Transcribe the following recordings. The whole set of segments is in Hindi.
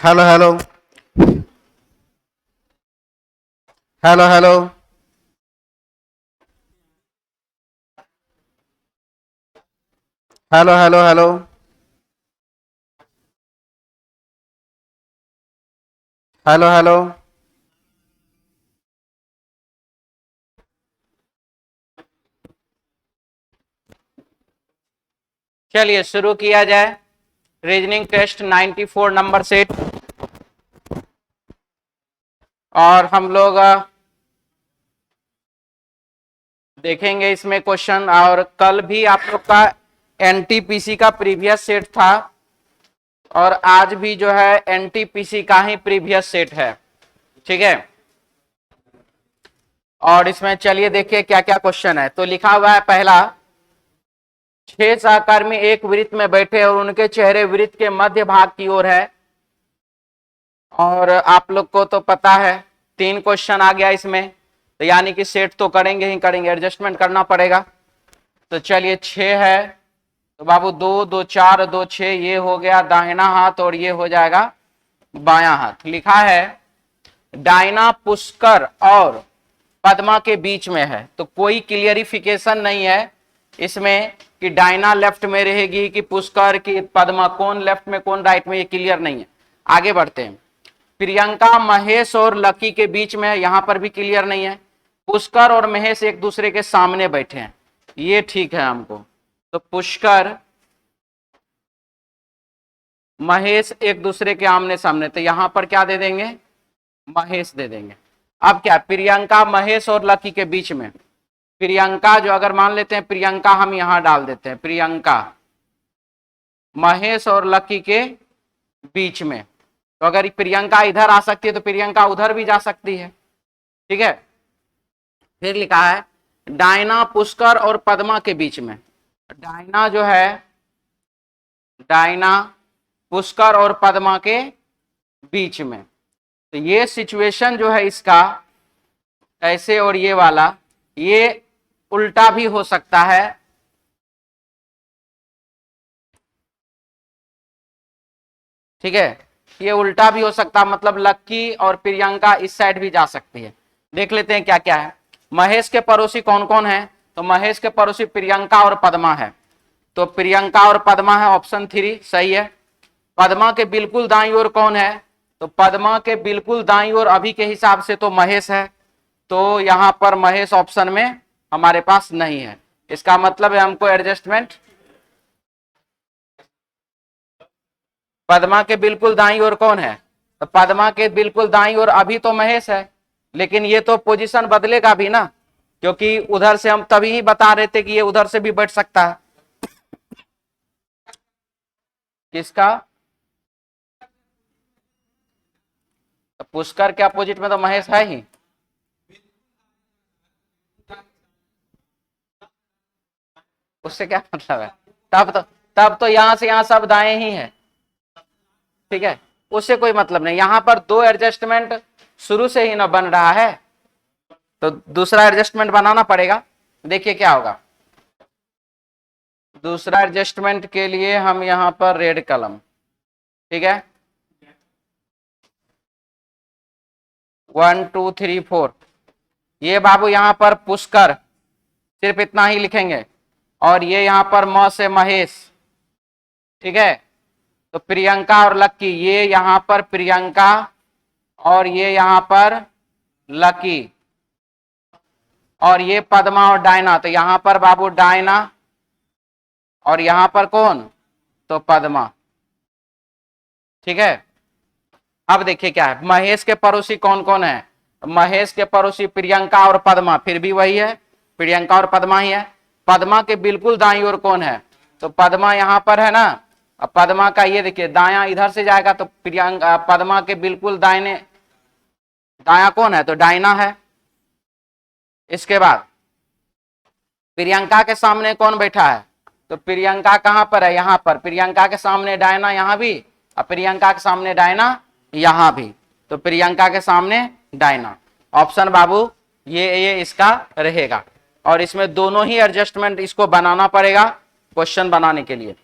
Hello hello hello hello hello hello hello hello hello चलिए शुरू किया जाए। Reasoning test 94 number set. और हम लोग देखेंगे इसमें क्वेश्चन। और कल भी आप लोग का एनटीपीसी का प्रीवियस सेट था और आज भी जो है एनटीपीसी का ही प्रीवियस सेट है। ठीक है। और इसमें चलिए देखिए क्या क्या क्वेश्चन है। तो लिखा हुआ है पहला, 6 सहकर्मी एक वृत्त में बैठे और उनके चेहरे वृत्त के मध्य भाग की ओर है। और आप लोग को तो पता है 3 क्वेश्चन आ गया इसमें, तो यानी कि सेट तो करेंगे ही करेंगे, एडजस्टमेंट करना पड़ेगा। तो चलिए 6 है तो बाबू 2 2 4 2 6 ये हो गया दाहिना हाथ और ये हो जाएगा बायां हाथ। लिखा है डायना पुष्कर और पद्मा के बीच में है। तो कोई क्लियरिफिकेशन नहीं है इसमें कि डायना लेफ्ट में रहेगी कि पुष्कर की पद्मा, कौन लेफ्ट में कौन राइट में, ये क्लियर नहीं है। आगे बढ़ते हैं। प्रियंका महेश और लकी के बीच में, यहां पर भी क्लियर नहीं है। पुष्कर और महेश एक दूसरे के सामने बैठे हैं, ये ठीक है हमको। तो पुष्कर महेश एक दूसरे के आमने सामने, तो यहां पर क्या दे देंगे, महेश दे देंगे। अब क्या, प्रियंका महेश और लकी के बीच में, प्रियंका जो अगर मान लेते हैं प्रियंका हम यहां डाल देते हैं, प्रियंका महेश और लकी के बीच में। तो अगर प्रियंका इधर आ सकती है तो प्रियंका उधर भी जा सकती है। ठीक है। फिर लिखा है डायना पुष्कर और पद्मा के बीच में। डायना जो है, डायना पुष्कर और पद्मा के बीच में। तो ये सिचुएशन जो है इसका ऐसे, और ये वाला ये उल्टा भी हो सकता है। ठीक है, ये उल्टा भी हो सकता, मतलब लक्की और प्रियंका इस साइड भी जा सकती है। देख लेते हैं क्या क्या है। महेश के पड़ोसी कौन कौन है, तो महेश के पड़ोसी प्रियंका और पद्मा है। तो प्रियंका और पद्मा है, ऑप्शन 3 सही है। पद्मा के बिल्कुल दाईं ओर कौन है, तो पद्मा के बिल्कुल दाईं ओर अभी के हिसाब से तो महेश है। तो यहां पर महेश ऑप्शन में हमारे पास नहीं है। इसका मतलब है हमको एडजस्टमेंट, पद्मा के बिल्कुल दाईं ओर कौन है, तो पद्मा के बिल्कुल दाईं ओर अभी तो महेश है, लेकिन ये तो पोजीशन बदलेगा भी ना, क्योंकि उधर से हम तभी ही बता रहे थे कि ये उधर से भी बैठ सकता है। किसका, तो पुष्कर के अपोजिट में तो महेश है ही। उससे क्या मतलब है, तब तो यहां से यहां सब दाएं ही है। ठीक है, उससे कोई मतलब नहीं। यहां पर 2 एडजस्टमेंट शुरू से ही ना बन रहा है, तो दूसरा एडजस्टमेंट बनाना पड़ेगा। देखिए क्या होगा। दूसरा एडजस्टमेंट के लिए हम यहां पर रेड कलम, ठीक है, 1 2 3 4, ये बाबू यहां पर पुष्कर, सिर्फ इतना ही लिखेंगे। और ये यहां पर म से महेश। ठीक है, तो प्रियंका और लकी, ये यहां पर प्रियंका और ये यहां पर लकी, और ये पद्मा और डायना, तो यहां पर बाबू डायना और यहां पर कौन, तो पद्मा। ठीक है। अब देखिए क्या है, महेश के पड़ोसी कौन कौन है, महेश के पड़ोसी प्रियंका और पद्मा, फिर भी वही है, प्रियंका और पद्मा ही है। पद्मा के बिल्कुल दाईं ओर कौन है, तो पद्मा यहां पर है ना। अब पद्मा का ये देखिए दाया इधर से जाएगा, तो प्रियंका पद्मा के बिल्कुल दाहिने दाया कौन है, तो डायना है। इसके बाद प्रियंका के सामने कौन बैठा है, तो प्रियंका कहां पर है, यहां पर। प्रियंका के सामने डायना यहां भी, और प्रियंका के सामने डायना यहां भी, तो प्रियंका के सामने डायना। ऑप्शन बाबू ये इसका रहेगा। और इसमें दोनों ही एडजस्टमेंट इसको बनाना पड़ेगा क्वेश्चन बनाने के लिए।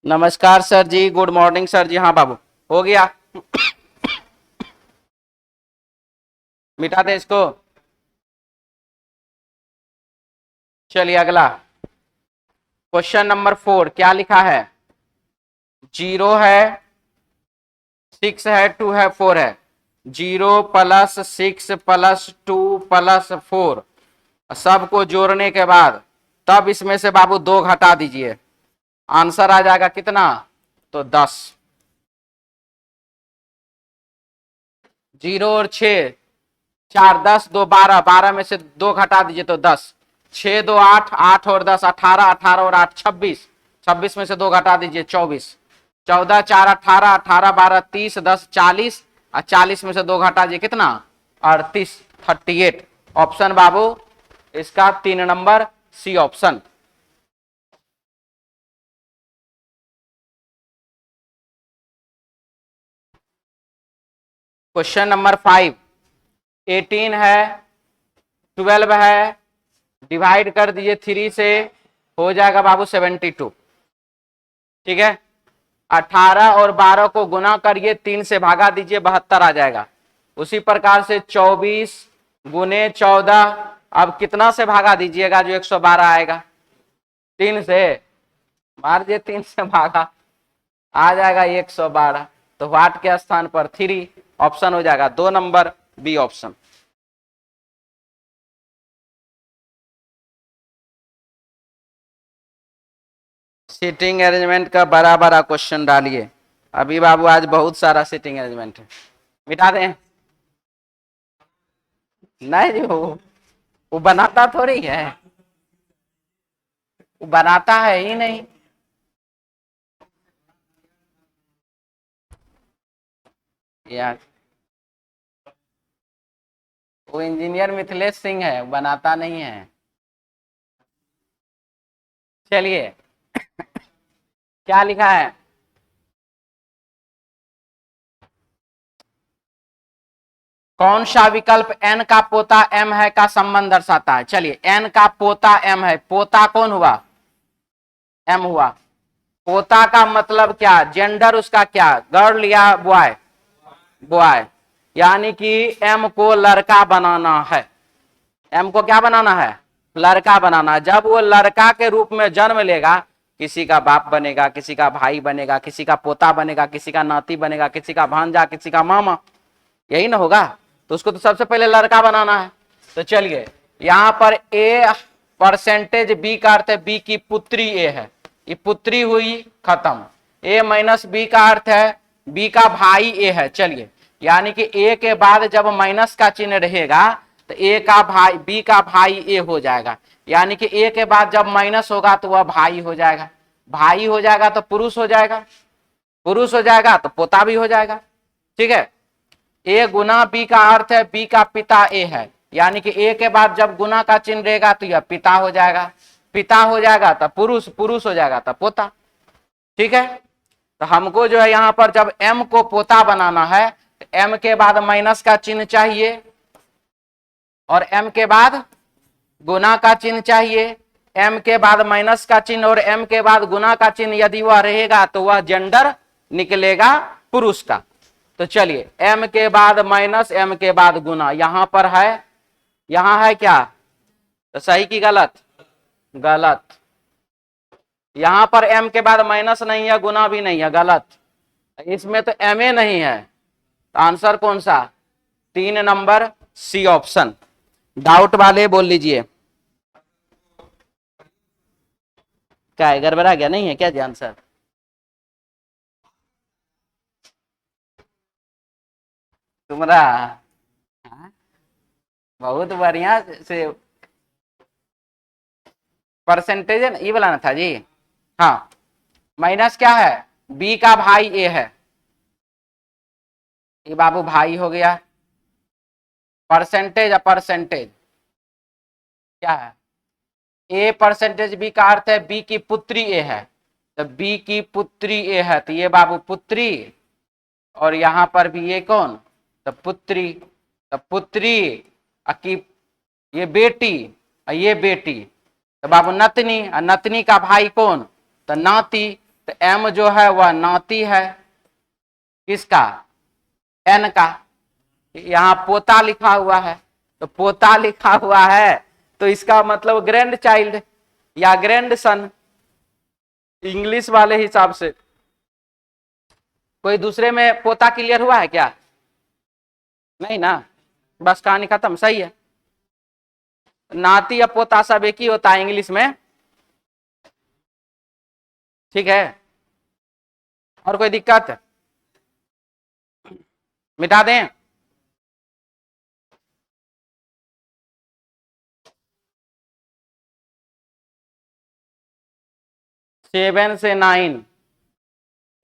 नमस्कार सर जी, गुड मॉर्निंग सर जी। हाँ बाबू, हो गया। मिटा दे इसको। चलिए अगला क्वेश्चन नंबर 4 क्या लिखा है? 0 है, 6 है, 2 है, 4 है। 0 + 6 + 2 + 4 सबको जोड़ने के बाद तब इसमें से बाबू 2 घटा दीजिए, आंसर आ जाएगा कितना? तो 10। 0 और 6, 4 10 2 12, 12 में से 2 घटा दीजिए तो 10। 6 2 8, 8 और 10 18, 18 और 8 26, 26 में से 2 घटा दीजिए 24। 14 4 18, 18 12 30, 10 40 और 40 में से 2 घटा दीजिए कितना? 38, 38। ऑप्शन बाबू इसका 3 number C option. Question number 5, 18 है, 12 है, डिवाइड कर दीजिए 3 से, हो जाएगा बाबू 72। ठीक है। 18 और 12 को गुना करिए, 3 से भागा दीजिए, 72 आ जाएगा। उसी प्रकार से 24 गुने 14, अब कितना से भागा दीजिएगा जो 112 आएगा? 3 से मार दिए, 3 से भागा, आ जाएगा 112। तो वाट के स्थान पर 3, ऑप्शन हो जाएगा 2 number B option. Seating arrangement का बड़ा बड़ा क्वेश्चन डालिए। अभी बाबू आज बहुत सारा सीटिंग अरेंजमेंट है, मिटा दें? नहीं जी, वो बनाता थोड़ी है, वो बनाता है ही नहीं। यार वो इंजीनियर मिथिलेश सिंह है, बनाता नहीं है। चलिए क्या लिखा है? कौन सा विकल्प n का पोता m है का संबंध दर्शाता है? चलिए, n का पोता m है, पोता कौन हुआ? m हुआ। पोता का मतलब क्या? जेंडर उसका क्या, गर्ल या बॉय? बॉय। यानी कि m को लड़का बनाना है। m को क्या बनाना है? लड़का बनाना है। जब वो लड़का के रूप में जन्म लेगा, किसी का बाप बनेगा, किसी का भाई बनेगा, किसी का पोता बनेगा, किसी का नाती बनेगा, किसी का भांजा, किसी का मामा, यही ना होगा। तो उसको तो सबसे पहले लड़का बनाना है। तो चलिए, यहां पर a परसेंटेज b का अर्थ है b की पुत्री a है, ये पुत्री हुई, खत्म। a - b का अर्थ है b का भाई a है। चलिए, यानी कि a के बाद जब माइनस का चिन्ह रहेगा तो a का भाई, b का भाई a हो जाएगा। यानी कि a के बाद जब माइनस होगा तो वह भाई हो जाएगा। भाई हो जाएगा तो पुरुष हो जाएगा, पुरुष हो जाएगा तो पोता भी हो जाएगा। ठीक है। ए गुना बी का अर्थ है बी का पिता ए है, यानी कि ए के बाद जब गुना का चिन्ह रहेगा तो यह पिता हो जाएगा, पिता हो जाएगा तो पुरुष, पुरुष हो जाएगा तो पोता। ठीक है। तो हमको जो है यहां पर जब m को पोता बनाना है तो m के बाद माइनस का चिन्ह चाहिए और m के बाद गुना का चिन्ह चाहिए, m के बाद माइनस का चिन्ह और m के बाद गुना का चिन्ह यदि वह रहेगा तो वह जेंडर निकलेगा पुरुष का। तो चलिए, m के बाद माइनस, m के बाद गुना, यहां पर है, यहां है क्या? तो सही की गलत? गलत। यहां पर m के बाद माइनस नहीं है, गुना भी नहीं है, गलत। इसमें तो ma नहीं है, तो आंसर कौन सा? 3 नंबर सी ऑप्शन। डाउट वाले बोल लीजिए। क्या है, गड़बड़ा गया? नहीं है क्या जी आंसर? तुम्हारा बहुत बढ़िया से परसेंटेज है, ये वाला ना था जी। हाँ, माइनस क्या है? बी का भाई ए है, ये बाबू भाई हो गया। परसेंटेज या परसेंटेज क्या है? ए परसेंटेज बी का अर्थ है बी की पुत्री ए है, तो बी की पुत्री ए है, तो ये बाबू पुत्री, और यहां पर भी ये कौन? तो पुत्री। तो पुत्री की ये बेटी और ये बेटी, तो बाबू नतनी, और नतनी का भाई कौन? तो नाती। तो एम जो है वह नाती है किसका, एन का। यहां पोता लिखा हुआ है, तो पोता लिखा हुआ है तो इसका मतलब ग्रैंड चाइल्ड या ग्रैंड सन, इंग्लिश वाले हिसाब से। कोई दूसरे में पोता क्लियर हुआ है क्या? नहीं ना, बस कहानी खत्म। सही है, नाती या पोता सब एक ही होता है इंग्लिश में। ठीक है, और कोई दिक्कत? मिटा दें? सेवन से 9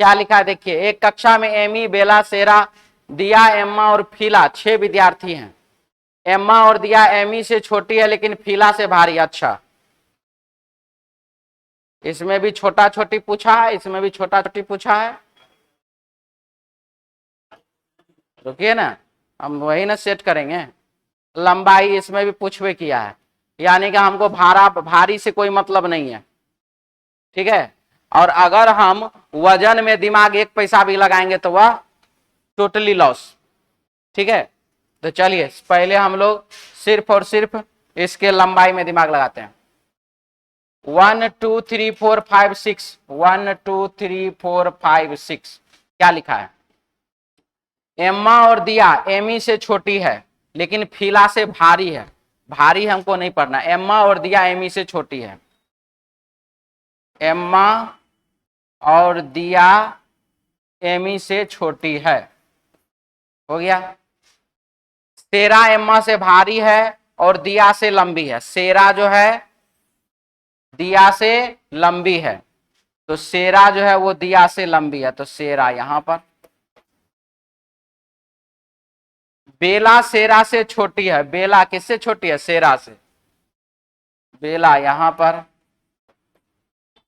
क्या लिखा है देखिए। एक कक्षा में एमी, बेला, सेरा, दिया, एम्मा और फीला 6 विद्यार्थी हैं। एम्मा और दिया एमी से छोटी है लेकिन फीला से भारी। अच्छा, इसमें भी छोटा छोटी पूछा है, इसमें भी छोटा छोटी पूछा है। रुकिए ना, हम वही ना सेट करेंगे। लंबाई इसमें भी पूछवे किया है, यानी कि हमको भारी से कोई मतलब नहीं है। ठीक है, और अगर हम वजन में दिमाग एक पैसा भी लगाएंगे तो वह टोटली लॉस। ठीक है, तो चलिए पहले हम लोग सिर्फ और सिर्फ इसके लंबाई में दिमाग लगाते हैं। 1 2 3 4 5 6, 1 2 3 4 5 6 क्या लिखा है? एम्मा और दिया एमी से छोटी है लेकिन फीला से भारी है। भारी हमको नहीं पढ़ना, एम्मा और दिया एमी से छोटी है। एम्मा और दिया एमी से छोटी है, हो गया। सेरा एम्मा से भारी है और दिया से लंबी है। सेरा जो है दिया से लंबी है, तो सेरा जो है वो दिया से लंबी है, तो सेरा यहां पर। बेला सेरा से छोटी है। बेला किससे छोटी है? सेरा से। बेला यहां पर,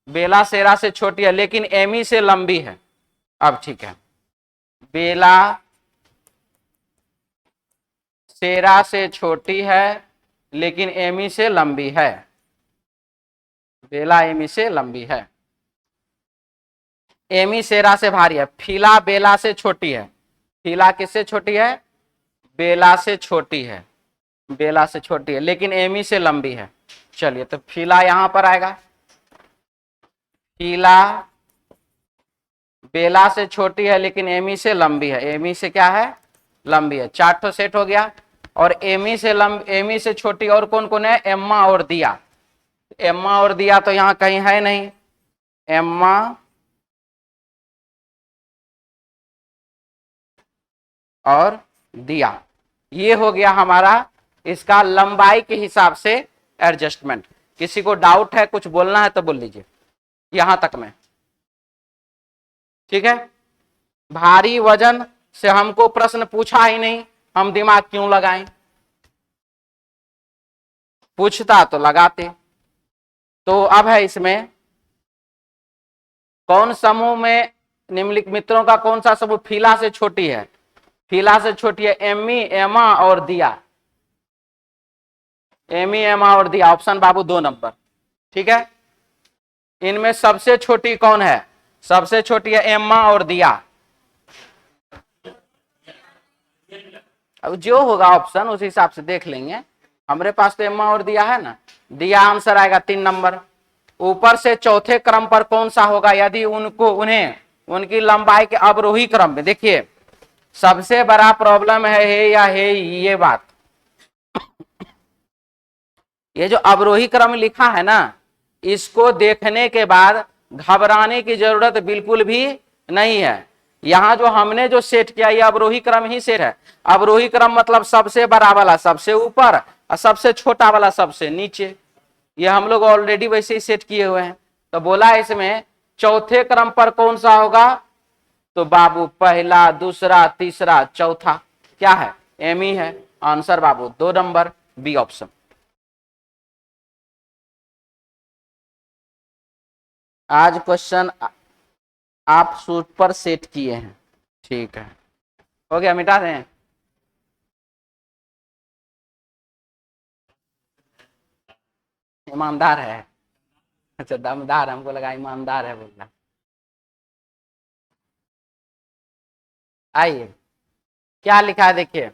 बेला सेरा से छोटी है लेकिन एमी से लंबी है। अब ठीक है, बेला सेरा से छोटी है लेकिन एमी से लंबी है। बेला एमी से लंबी है। एमी सेरा से भारी है। फीला बेला से छोटी है। फीला किससे छोटी है? बेला से छोटी है। बेला से छोटी है लेकिन एमी से लंबी है। चलिए, तो फीला यहां पर आएगा। फीला बेला से छोटी है लेकिन एमी से लंबी है। एमी से क्या है? लंबी है। 4 तो सेट हो गया। और एमी से छोटी और कौन कौन है? एम्मा और दिया। एम्मा और दिया तो यहां कहीं है नहीं। एम्मा और दिया, ये हो गया हमारा इसका लंबाई के हिसाब से एडजस्टमेंट। किसी को डाउट है, कुछ बोलना है तो बोल लीजिए यहां तक में। ठीक है, भारी वजन से हमको प्रश्न पूछा ही नहीं, हम दिमाग क्यों लगाएं? पूछता तो लगाते। तो अब है इसमें कौन समूह में निम्नलिखित मित्रों का कौन सा समूह फीला से छोटी है? फीला से छोटी है एमी, एमा और दिया। एमी, एमा और दिया, ऑप्शन बाबू 2 नंबर। ठीक है, इनमें सबसे छोटी कौन है? सबसे छोटी है एम्मा और दिया। अब जो होगा ऑप्शन उस हिसाब से देख लेंगे। हमारे पास तो एम्मा और दिया है ना। दिया आंसर आएगा 3 नंबर। ऊपर से चौथे क्रम पर कौन सा होगा यदि उन्हें उनकी लंबाई के अवरोही क्रम में? देखिए सबसे बड़ा प्रॉब्लम है या है ये बात, ये जो अवरोही क्रम लिखा है ना, इसको देखने के बाद घबराने की जरूरत बिल्कुल भी नहीं है। यहां जो हमने जो सेट किया ये अवरोही क्रम ही सेट है। अवरोही क्रम मतलब सबसे बड़ा वाला सबसे ऊपर और सबसे छोटा वाला सबसे नीचे। ये हम लोग ऑलरेडी वैसे ही सेट किए हुए हैं। तो बोला इसमें चौथे क्रम पर कौन सा होगा? तो बाबू पहला, दूसरा, तीसरा, चौथा क्या है? एमी है। आंसर बाबू 2 नंबर, बी ऑप्शन। आज क्वेश्चन आप सूट पर सेट किए हैं। ठीक है, हो गया, मिटा दें? ईमानदार है। अच्छा दमदार, हमको लगा ईमानदार है बोलना। आइए क्या लिखा है देखिए,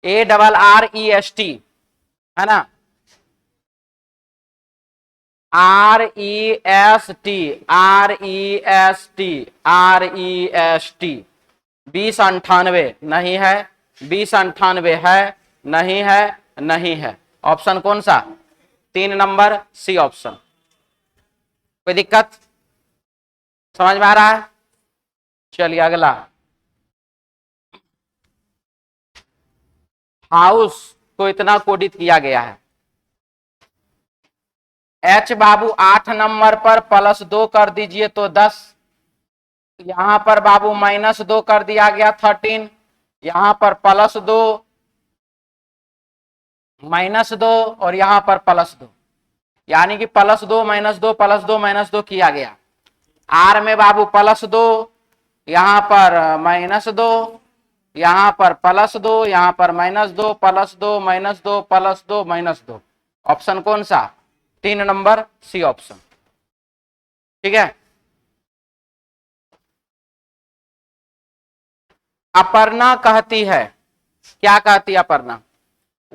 ARREST है ना, REST 2098 नहीं है, 2098 है, नहीं है, नहीं है। ऑप्शन कौन सा? 3 नंबर सी ऑप्शन। कोई दिक्कत समझ में आ रहा है? चलिए अगला, हाउस को इतना कोडित किया गया है। H बाबू 8 नंबर पर +2 कर दीजिए तो 10, यहां पर बाबू -2 कर दिया गया 13, यहां पर +2 -2 और यहां पर +2, यानी कि +2 -2 +2 -2 किया गया। R में बाबू +2, यहां पर -2, यहां पर +2, यहां पर -2, +2 -2 +2 -2। ऑप्शन कौन सा? 3 नंबर सी ऑप्शन। ठीक है। अपर्णा कहती है, क्या कहती है अपर्णा?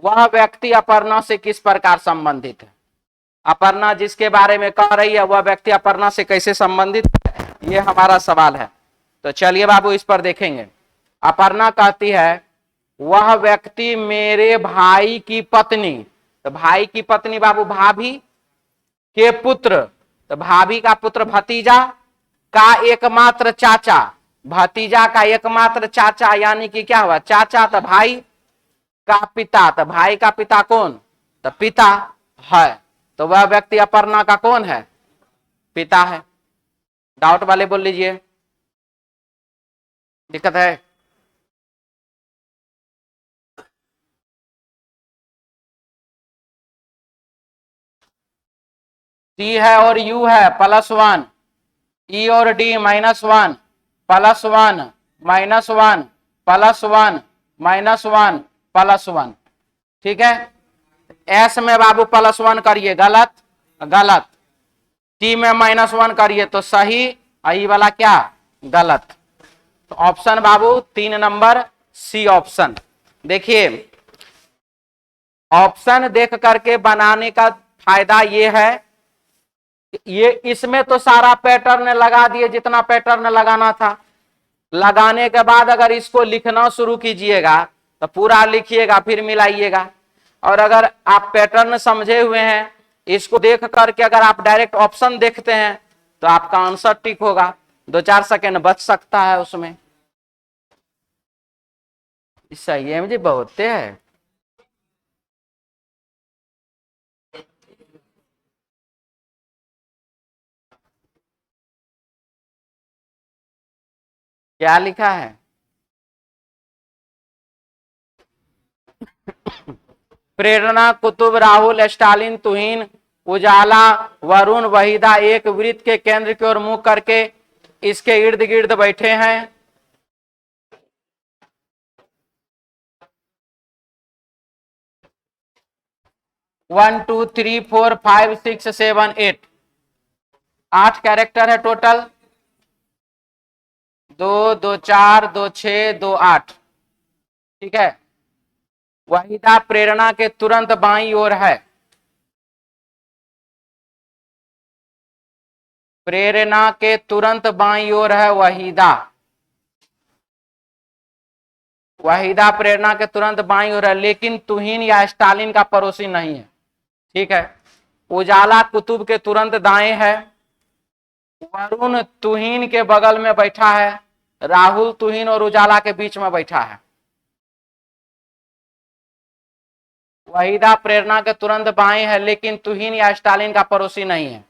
वह व्यक्ति अपर्णा से किस प्रकार संबंधित है? अपर्णा जिसके बारे में कह रही है वह व्यक्ति अपर्णा से कैसे संबंधित है, ये हमारा सवाल है। तो चलिए बाबू इस पर देखेंगे। अपर्णा कहती है वह व्यक्ति मेरे भाई की पत्नी, तो भाई की पत्नी बाबू भाभी के पुत्र, तो भाभी का पुत्र भतीजा का एकमात्र चाचा, भतीजा का एकमात्र चाचा यानी कि क्या हुआ? चाचा। तो भाई का पिता, तो भाई का पिता कौन? तो पिता है। तो वह व्यक्ति अपर्णा का कौन है? पिता है। डाउट वाले बोल लीजिए, दिक्कत है? टी है और यू है +1, ई और डी -1, +1 -1 +1 -1 +1। ठीक है। एस में बाबू +1 करिए, गलत गलत। टी में -1 करिए तो सही, आई वाला क्या? गलत। तो ऑप्शन बाबू 3 नंबर सी ऑप्शन। देखिए ऑप्शन देख करके बनाने का फायदा ये है, ये इसमें तो सारा पैटर्न लगा दिए जितना पैटर्न लगाना था। लगाने के बाद अगर इसको लिखना शुरू कीजिएगा तो पूरा लिखिएगा फिर मिलाइएगा, और अगर आप पैटर्न समझे हुए हैं, इसको देख करके अगर आप डायरेक्ट ऑप्शन देखते हैं तो आपका आंसर टिक होगा, 2-4 सेकेंड बच सकता है उसमें। सही है जी, बहुत है। क्या लिखा है? प्रेरणा, कुतुब, राहुल, स्टालिन, तुहिन, उजाला, वरुण, वहीदा एक वृत्त के केंद्र की ओर मुंह करके इसके इर्द गिर्द बैठे हैं। 1 2 3 4 5 6 7 8, 8 कैरेक्टर है टोटल। 2 2 4 2 6 2 8। ठीक है। वहीदा प्रेरणा के तुरंत बाईं ओर है, प्रेरणा के तुरंत बाईं ओर है वहीदा। वहीदा प्रेरणा के तुरंत बाईं ओर है, लेकिन तुहिन या स्टालिन का पड़ोसी नहीं है। ठीक है। उजाला कुतुब के तुरंत दाएं है, वरुण तुहिन के बगल में बैठा है, राहुल तुहिन और उजाला के बीच में बैठा है। वहीदा प्रेरणा के तुरंत बाएं है, लेकिन तुहिन या स्टालिन का पड़ोसी नहीं है,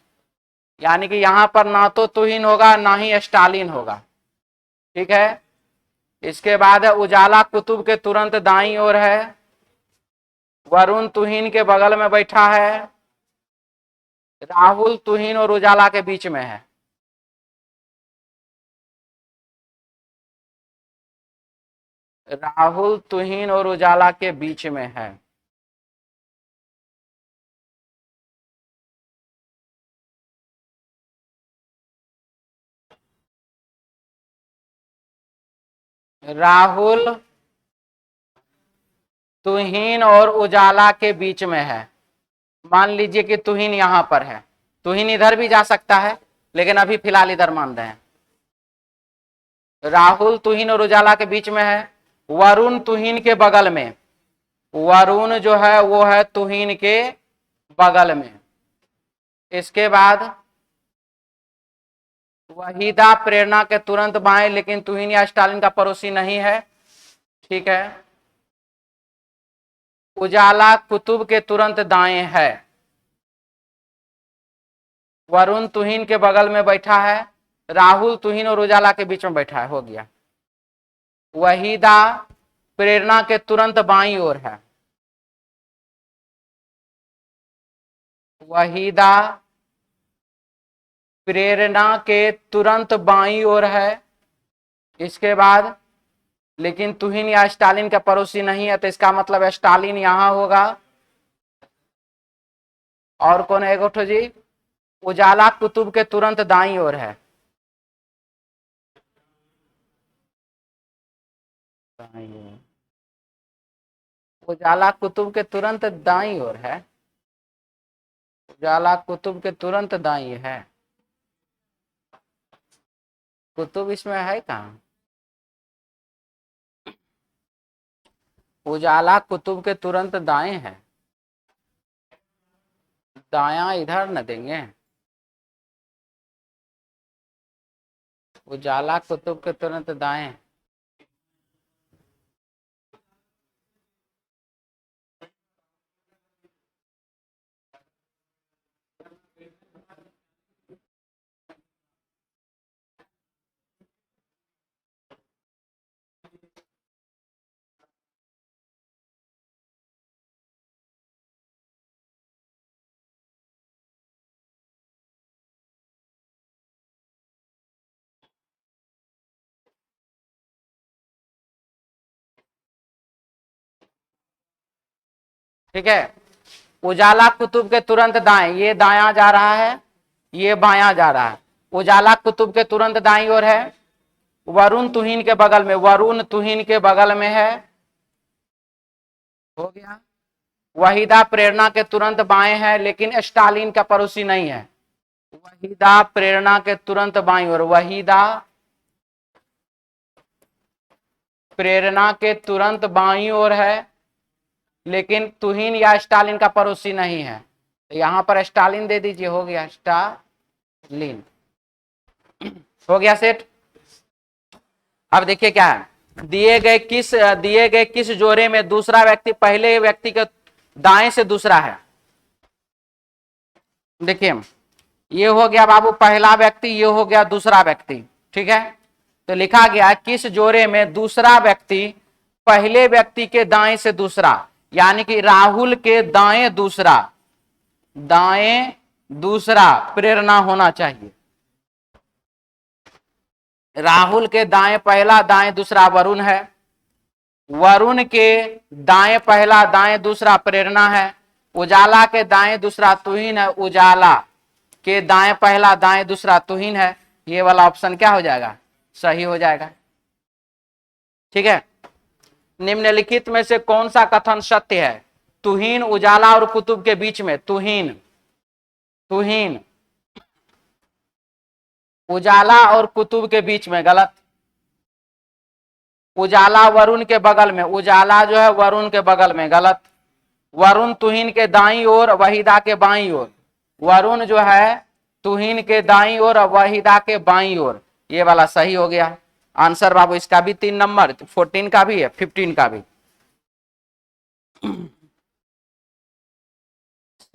यानी कि यहां पर ना तो तुहिन होगा ना ही स्टालिन होगा। ठीक है। इसके बाद है उजाला कुतुब के तुरंत दाईं ओर है, वरुण तुहिन के बगल में बैठा है, राहुल तुहिन और उजाला के बीच में है। राहुल तुहिन और उजाला के बीच में है। राहुल तुहिन और उजाला के बीच में है। मान लीजिए कि तुहिन यहां पर है, तुहिन इधर भी जा सकता है, लेकिन अभी फिलहाल इधर मान रहे हैं। राहुल तुहिन और उजाला के बीच में है। वरुण तुहिन के बगल में, वरुण जो है वो है तुहिन के बगल में। इसके बाद वहीदा प्रेरणा के तुरंत बाएं, लेकिन तुहिन या स्टालिन का पड़ोसी नहीं है। ठीक है। उजाला कुतुब के तुरंत दाएं है। वरुण तुहिन के बगल में बैठा है, राहुल तुहिन और उजाला के बीच में बैठा है। हो गया। वहीदा प्रेरणा के तुरंत बाईं ओर है। वहीदा प्रेरणा के तुरंत बाईं ओर है। इसके बाद लेकिन तुहिन या स्टालिन का पड़ोसी नहीं है, तो इसका मतलब स्टालिन यहां होगा। और कौन है गोठो जी? उजाला कुतुब के तुरंत दाईं ओर है। उजाला कुतुब के तुरंत दाईं ओर है। उजाला कुतुब के तुरंत दाईं है। कुतुब इसमें है कहां? उजाला कुतुब के तुरंत दाएं है। दायां इधर न देंगे। उजाला कुतुब के तुरंत दाएं। ठीक है। उजाला कुतुब के तुरंत दाएं, ये दायां जा रहा है, ये बायां जा रहा है। उजाला कुतुब के तुरंत दाईं ओर है। वरुण तुहिन के बगल में, वरुण तुहिन के बगल में है। हो गया। वहीदा प्रेरणा के तुरंत बाएं है, लेकिन स्टालिन का पड़ोसी नहीं है। वहीदा प्रेरणा के तुरंत बाईं ओर, वहीदा प्रेरणा के तुरंत बाईं ओर है, लेकिन तुहिन या स्टालिन का पड़ोसी नहीं है। तो यहां पर स्टालिन दे दीजिए। हो गया स्टालिन। हो गया सेट। अब देखिए क्या है, दिए गए किस जोड़े में दूसरा व्यक्ति पहले व्यक्ति के दाएं से दूसरा है। देखिए ये हो गया बाबू पहला व्यक्ति, ये हो गया दूसरा व्यक्ति। ठीक है। तो लिखा गया किस जोड़े में दूसरा व्यक्ति पहले व्यक्ति के दाएं से दूसरा, यानी कि राहुल के दाएं दूसरा, दाएं दूसरा प्रेरणा होना चाहिए। राहुल के दाएं पहला, दाएं दूसरा वरुण है। वरुण के दाएं पहला, दाएं दूसरा प्रेरणा है। उजाला के दाएं दूसरा तुहिन है। उजाला के दाएं पहला, दाएं दूसरा तुहिन है। ये वाला ऑप्शन क्या हो जाएगा? सही हो जाएगा। ठीक है। निम्नलिखित में से कौन सा कथन सत्य है? तुहिन उजाला और कुतुब के बीच में, तुहिन तुहिन उजाला और कुतुब के बीच में गलत। उजाला वरुण के बगल में, उजाला जो है वरुण के बगल में गलत। वरुण तुहिन के दाईं ओर, वहीदा के बाईं ओर। वरुण जो है तुहिन के दाईं ओर और वहीदा के बाईं ओर। ये वाला सही हो गया आंसर बाबू। इसका भी 3 नंबर, 14 का भी है, 15 का भी।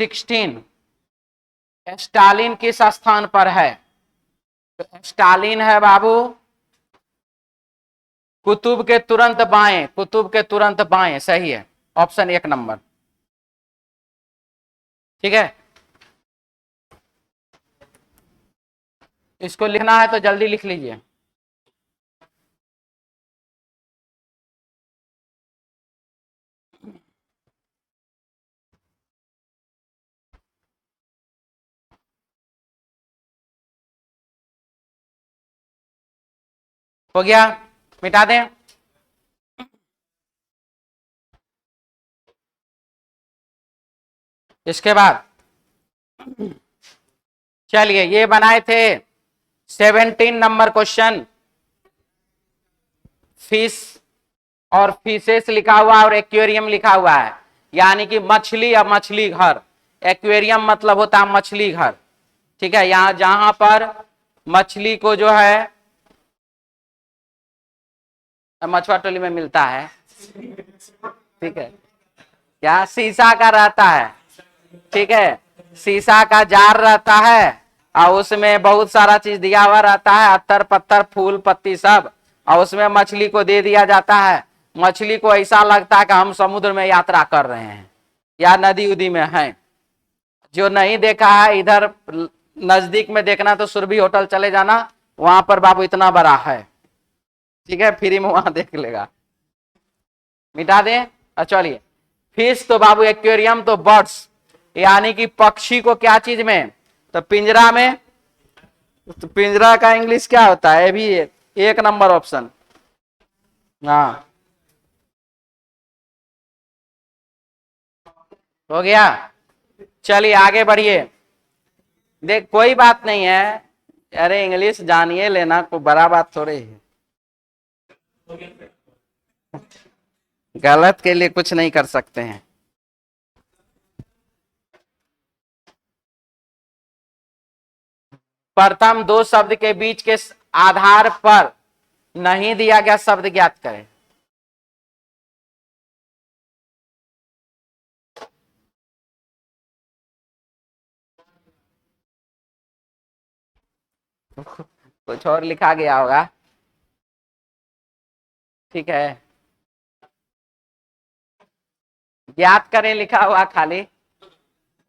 16 स्टालिन किस स्थान पर है? तो स्टालिन है बाबू कुतुब के तुरंत बाएं, कुतुब के तुरंत बाएं। सही है, ऑप्शन 1 नंबर। ठीक है। इसको लिखना है तो जल्दी लिख लीजिए। हो गया, मिटा दें। इसके बाद चलिए ये बनाए थे 17 नंबर क्वेश्चन, फिश और फिशेस लिखा हुआ और एक्वेरियम लिखा हुआ है, यानी कि मछली या मछली घर। एक्वेरियम मतलब होता है मछली घर, ठीक है। यहां जहां पर मछली को जो है मछुआ टोली में मिलता है, ठीक है, क्या शीशा का रहता है, ठीक है, शीशा का जार रहता है और उसमें बहुत सारा चीज दिया हुआ रहता है, अत्तर पत्थर फूल पत्ती सब, और उसमें मछली को दे दिया जाता है। मछली को ऐसा लगता है कि हम समुद्र में यात्रा कर रहे हैं या नदी उदी में हैं। जो नहीं देखा है इधर नजदीक में देखना तो सुरभि होटल चले जाना, वहां पर बाबू इतना बड़ा है, ठीक है, फ्री में वहां देख लेगा। मिटा दें। चलिए फिश तो बाबू एक्वेरियम तो बर्ड्स, यानी कि पक्षी को क्या चीज में, तो पिंजरा में। तो पिंजरा का इंग्लिश क्या होता है, ये भी एक नंबर ऑप्शन। हाँ हो गया। चलिए आगे बढ़िए। देख कोई बात नहीं है, अरे इंग्लिश जानिए लेना, कोई बड़ा बात थोड़ी है। गलत के लिए कुछ नहीं कर सकते हैं। प्रथम दो शब्द के बीच के आधार पर नहीं दिया गया शब्द ज्ञात करें। कुछ और लिखा गया होगा, ठीक है, ज्ञात करें लिखा हुआ खाली,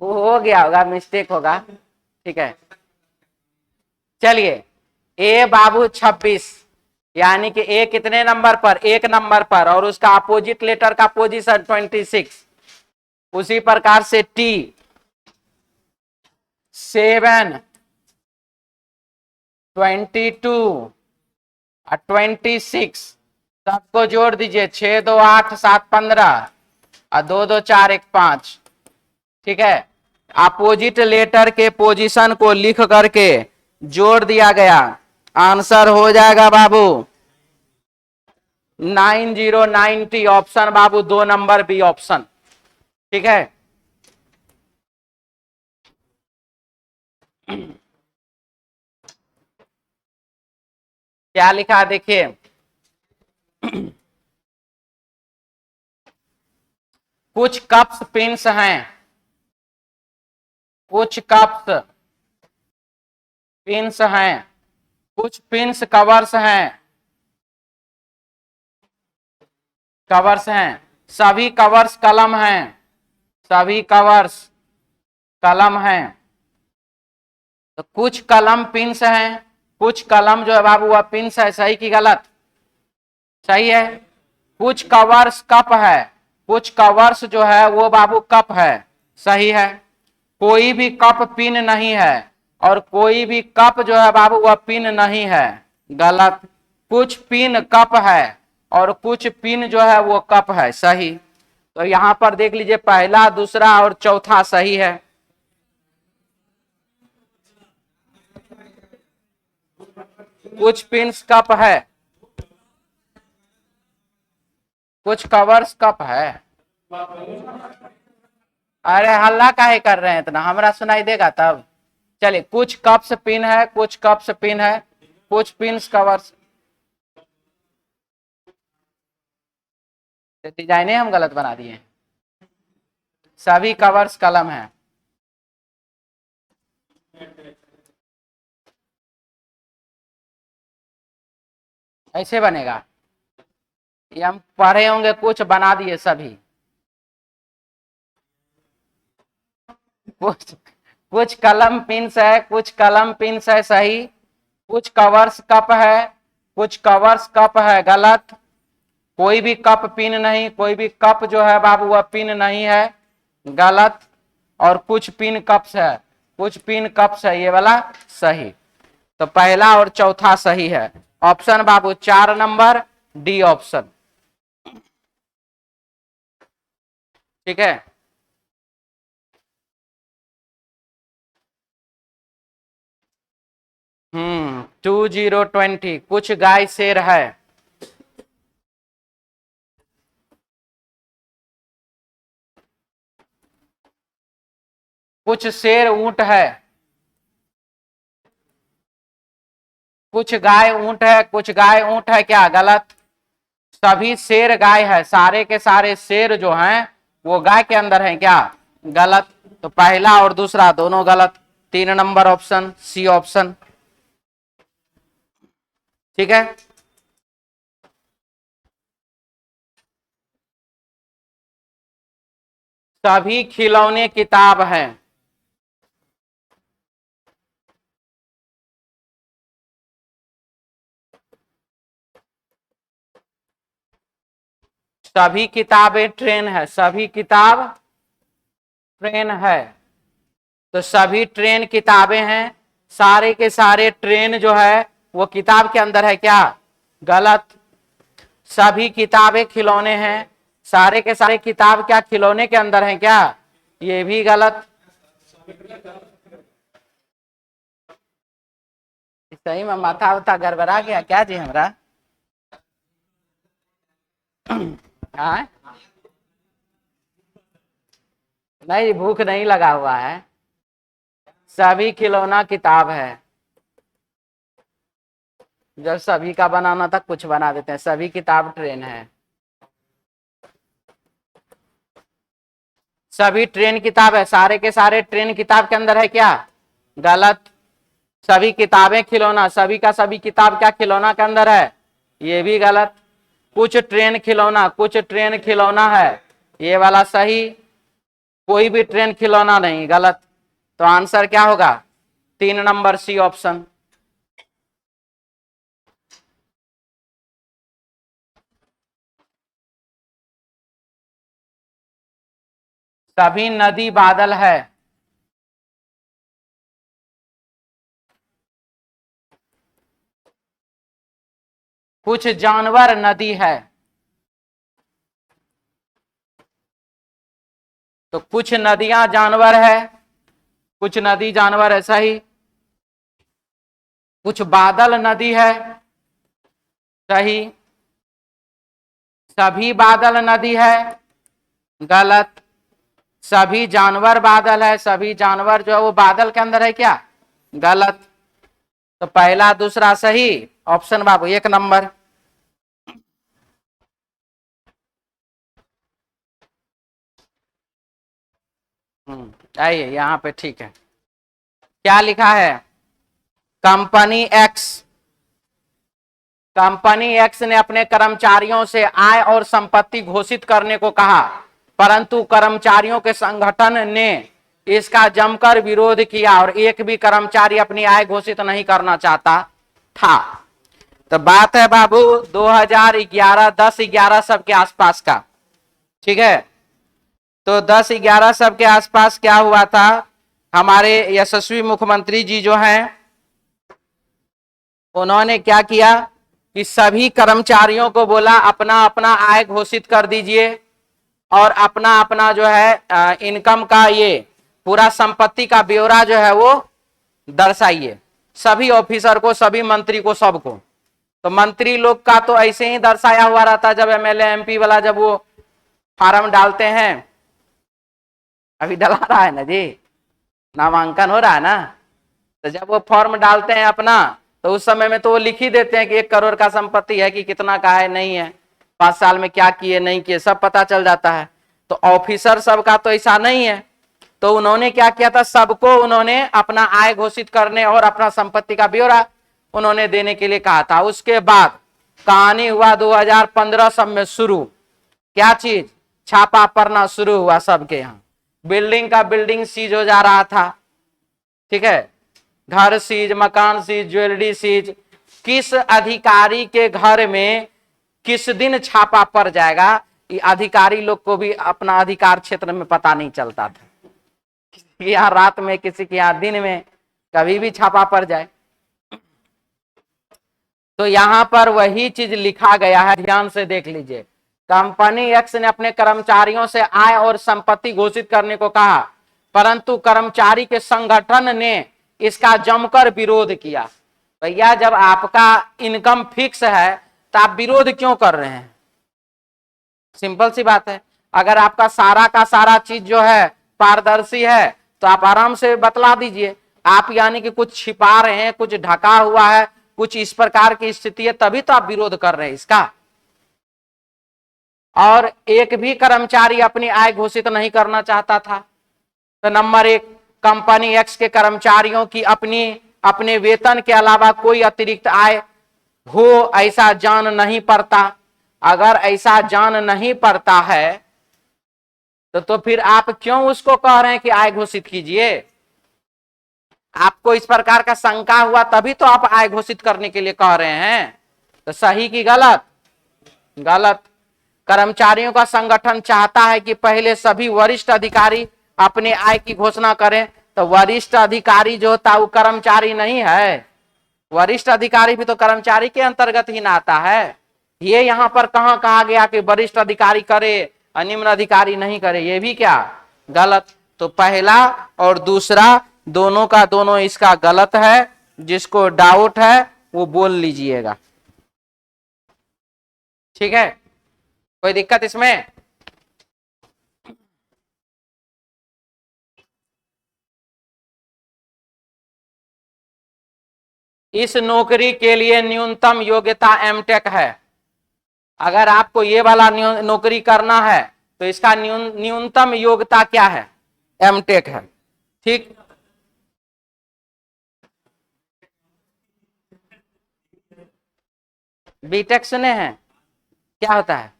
वो हो गया होगा, मिस्टेक होगा, ठीक है। चलिए ए बाबू 26, यानी कि ए कितने नंबर पर, एक नंबर पर, और उसका अपोजिट लेटर का पोजीशन 26। उसी प्रकार से टी 7, 22 और 26 सबको जोड़ दीजिए, 6 2 8 7 15 और 2 2 4 1 5, ठीक है। अपोजिट लेटर के पोजीशन को लिख करके जोड़ दिया गया, आंसर हो जाएगा बाबू 9090, ऑप्शन बाबू 2 नंबर बी ऑप्शन, ठीक है। क्या लिखा देखिए, कुछ कप्स पिंस हैं, कुछ कप्स पिंस हैं, कुछ पिंस कवर्स हैं, कवर्स हैं, सभी कवर्स कलम हैं, सभी कवर्स कलम हैं। तो कुछ कलम पिंस हैं, कुछ कलम जो है बाबू वह पिंस है, सही की गलत, सही है। कुछ कवर्स कप है, कुछ कवर्स जो है वो बाबू कप है, सही है। कोई भी कप पिन नहीं है, और कोई भी कप जो है बाबू वह पिन नहीं है, गलत। कुछ पिन कप है और कुछ पिन जो है वो कप है, सही। तो यहां पर देख लीजिए पहला दूसरा और चौथा सही है। कुछ पिंस कप है, कुछ कवर्स कप है। अरे हल्ला काहे कर रहे हैं इतना, हमरा सुनाई देगा तब। चलिए कुछ कप्स पिन है, कुछ कप्स पिन है, कुछ पिंस कवर्स, डिजाइने हम गलत बना दिए। सभी कवर्स कलम है। ऐसे बनेगा, ये हम पढ़े होंगे, कुछ बना दिए सभी। कुछ कुछ कलम पिंस है, कुछ कलम पिंस है, सही। कुछ कवर्स कप है, कुछ कवर्स कप है, गलत। कोई भी कप पिन नहीं, कोई भी कप जो है बाबू वह पिन नहीं है, गलत। और कुछ पिन कप्स है, कुछ पिन कप्स है, ये वाला सही। तो पहला और चौथा सही है, ऑप्शन बाबू 4 नंबर डी ऑप्शन, ठीक है। 2020 कुछ गाय शेर है, कुछ शेर ऊंट है, कुछ गाय ऊंट है, कुछ गाय ऊंट है, क्या गलत? सभी शेर गाय है, सारे के सारे शेर जो हैं वो गाय के अंदर हैं, क्या गलत? तो पहला और दूसरा दोनों गलत। 3 नंबर ऑप्शन सी ऑप्शन, ठीक है। सभी खिलौने किताब हैं, सभी किताबें ट्रेन है, सभी किताब ट्रेन है, तो सभी ट्रेन किताबें हैं, सारे के सारे ट्रेन जो है वो किताब के अंदर है, क्या गलत? सभी किताबें खिलौने हैं, सारे के सारे किताब क्या खिलौने के अंदर है, क्या ये भी गलत? सही में माथा उथा गड़बड़ा गया क्या जी हमरा? हाँ नहीं, भूख नहीं लगा हुआ है, सभी खिलौना किताब है। जब सभी का बनाना था कुछ बना देते हैं, सभी किताब ट्रेन है, सभी ट्रेन किताब है, सारे के सारे ट्रेन किताब के अंदर है, क्या गलत? सभी किताबें खिलौना, सभी का सभी किताब क्या खिलौना के अंदर है, ये भी गलत। कुछ ट्रेन खिलौना, कुछ ट्रेन खिलौना है, ये वाला सही, कोई भी ट्रेन खिलौना नहीं, गलत। तो आंसर क्या होगा? 3 नंबर सी ऑप्शन। सभी नदी बादल है, कुछ जानवर नदी है, तो कुछ नदियां जानवर है, कुछ नदी जानवर है, सही। कुछ बादल नदी है, सही। सभी बादल नदी है, गलत। सभी जानवर बादल है, सभी जानवर जो है वो बादल के अंदर है, क्या गलत? तो पहला दूसरा सही ऑप्शन बाबू, 1 नंबर। आइए यहाँ पे, ठीक है, क्या लिखा है? कंपनी एक्स, कंपनी एक्स ने अपने कर्मचारियों से आय और संपत्ति घोषित करने को कहा, परंतु कर्मचारियों के संगठन ने इसका जमकर विरोध किया और एक भी कर्मचारी अपनी आय घोषित नहीं करना चाहता था। तो बात है बाबू 2011, 10-11 सब के आसपास का, ठीक है। तो 10-11 सब के आसपास क्या हुआ था, हमारे यशस्वी मुख्यमंत्री जी जो हैं उन्होंने क्या किया कि सभी कर्मचारियों को बोला अपना अपना आय घोषित कर दीजिए और अपना अपना जो है इनकम का ये पूरा संपत्ति का ब्यौरा जो है वो दर्शाइए, सभी ऑफिसर को, सभी मंत्री को, सबको। तो मंत्री लोग का तो ऐसे ही दर्शाया हुआ रहता, जब एमएलए एमपी वाला जब वो फार्म डालते हैं, अभी डला रहा है ना जी, नामांकन हो रहा है ना, तो जब वो फॉर्म डालते हैं अपना, तो उस समय में तो वो लिख ही देते हैं कि 1 करोड़ का संपत्ति है, कि कितना का है, नहीं है, 5 साल में क्या किए नहीं किए सब पता चल जाता है। तो ऑफिसर सबका तो ऐसा नहीं है, तो उन्होंने क्या किया था, सबको उन्होंने अपना आय घोषित करने और अपना संपत्ति का ब्यौरा उन्होंने देने के लिए कहा था। उसके बाद कहानी हुआ 2015 सब में शुरू, क्या चीज, छापा पड़ना शुरू हुआ सबके यहाँ, बिल्डिंग का बिल्डिंग सीज हो जा रहा था, ठीक है, घर सीज, मकान सीज, ज्वेलरी सीज। किस अधिकारी के घर में किस दिन छापा पड़ जाएगा, ये अधिकारी लोग को भी अपना अधिकार क्षेत्र में पता नहीं चलता था, किसी के यहाँ रात में, किसी के यहाँ दिन में, कभी भी छापा पड़ जाए। तो यहां पर वही चीज लिखा गया है, ध्यान से देख लीजिए। कंपनी एक्स ने अपने कर्मचारियों से आय और संपत्ति घोषित करने को कहा, परंतु कर्मचारी के संगठन ने इसका जमकर विरोध किया। भैया जब आपका इनकम फिक्स है तो आप विरोध क्यों कर रहे हैं? सिंपल सी बात है। अगर आपका सारा का सारा चीज जो है पारदर्शी है तो आप आराम से बतला दीजिए। आप यानी कि कुछ छिपा रहे हैं, कुछ ढका हुआ है, कुछ इस प्रकार की स्थिति है, तभी तो आप विरोध कर रहे हैं इसका। और एक भी कर्मचारी अपनी आय घोषित नहीं करना चाहता था। तो नंबर एक, कंपनी एक्स के कर्मचारियों की अपने वेतन के अलावा कोई अतिरिक्त आय हो ऐसा जान नहीं पड़ता। अगर ऐसा जान नहीं पड़ता है तो फिर आप क्यों उसको कह रहे हैं कि आय घोषित कीजिए? आपको इस प्रकार का शंका हुआ तभी तो आप आय घोषित करने के लिए कह रहे हैं। तो सही कि गलत? गलत। कर्मचारियों का संगठन चाहता है कि पहले सभी वरिष्ठ अधिकारी अपने आय की घोषणा करें। तो वरिष्ठ अधिकारी जो होता है वो कर्मचारी नहीं है। वरिष्ठ अधिकारी भी तो कर्मचारी के अंतर्गत ही ना आता है। ये यहाँ पर कहाँ कहा गया कि वरिष्ठ अधिकारी करे और निम्न अधिकारी नहीं करे? ये भी क्या गलत? तो पहला और दूसरा दोनों का दोनों इसका गलत है। जिसको डाउट है वो बोल लीजिएगा, ठीक है? कोई दिक्कत इसमें? इस नौकरी के लिए न्यूनतम योग्यता एमटेक है। अगर आपको ये वाला नौकरी करना है तो इसका न्यूनतम योग्यता क्या है? एमटेक है, ठीक? बीटेक सुने हैं? क्या होता है?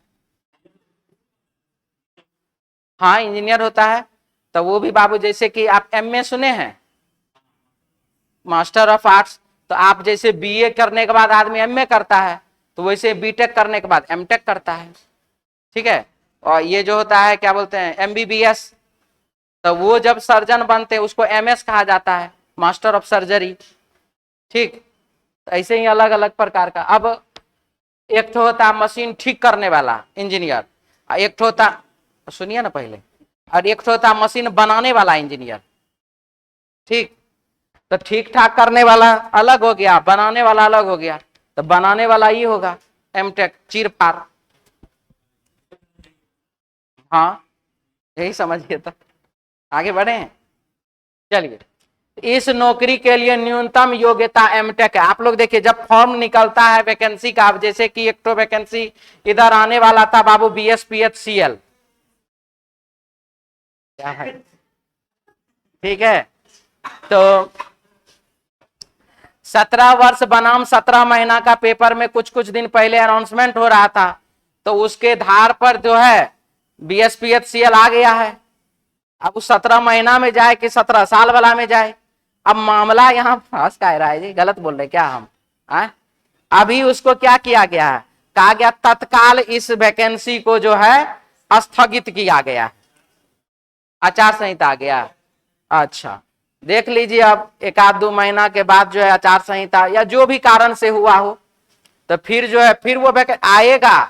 हाँ, इंजीनियर होता है। तो वो भी बाबू, जैसे कि आप एमए सुने हैं, मास्टर ऑफ आर्ट्स। तो आप जैसे बीए करने के बाद आदमी एमए करता है, तो वैसे बीटेक करने के बाद एमटेक करता है, ठीक है? और ये जो होता है क्या बोलते हैं, एमबीबीएस। तो वो जब सर्जन बनते हैं उसको एमएस कहा जाता है, मास्टर ऑफ सर्जरी, ठीक? तो ऐसे ही अलग अलग प्रकार का। अब एक तो होता मशीन ठीक करने वाला इंजीनियर, एक तो होता, सुनिए ना पहले, और एक तो होता मशीन बनाने वाला इंजीनियर, ठीक? तो ठीक ठाक करने वाला अलग हो गया, बनाने वाला अलग हो गया। तो बनाने वाला ही होगा एमटेक, चीर पार। हाँ, यही समझिए। तो आगे बढ़े हैं, चलिए। इस नौकरी के लिए न्यूनतम योग्यता एमटेक है। आप लोग देखिए, जब फॉर्म निकलता है वैकेंसी का, जैसे कि एक तो वैकेंसी इधर आने वाला था बाबू बीएसपीएचसीएल, क्या है, ठीक है? तो 17 वर्ष बनाम 17 महीना का पेपर में कुछ कुछ दिन पहले अनाउंसमेंट हो रहा था। तो उसके धार पर जो है बीएसपीएचसीएल आ गया है। अब वो 17 महीना में जाए कि 17 साल वाला में जाए? अब मामला यहाँ फंस का रहा है जी, गलत बोल रहे क्या हम? अभी उसको क्या किया गया है, कहा गया तत्काल इस वैकेंसी को जो है स्थगित किया गया है, आचार संहिता आ गया। अच्छा, देख लीजिए, अब एक आध 2 महीना के बाद जो है आचार संहिता या जो भी कारण से हुआ हो, तो फिर जो है फिर वो आएगा,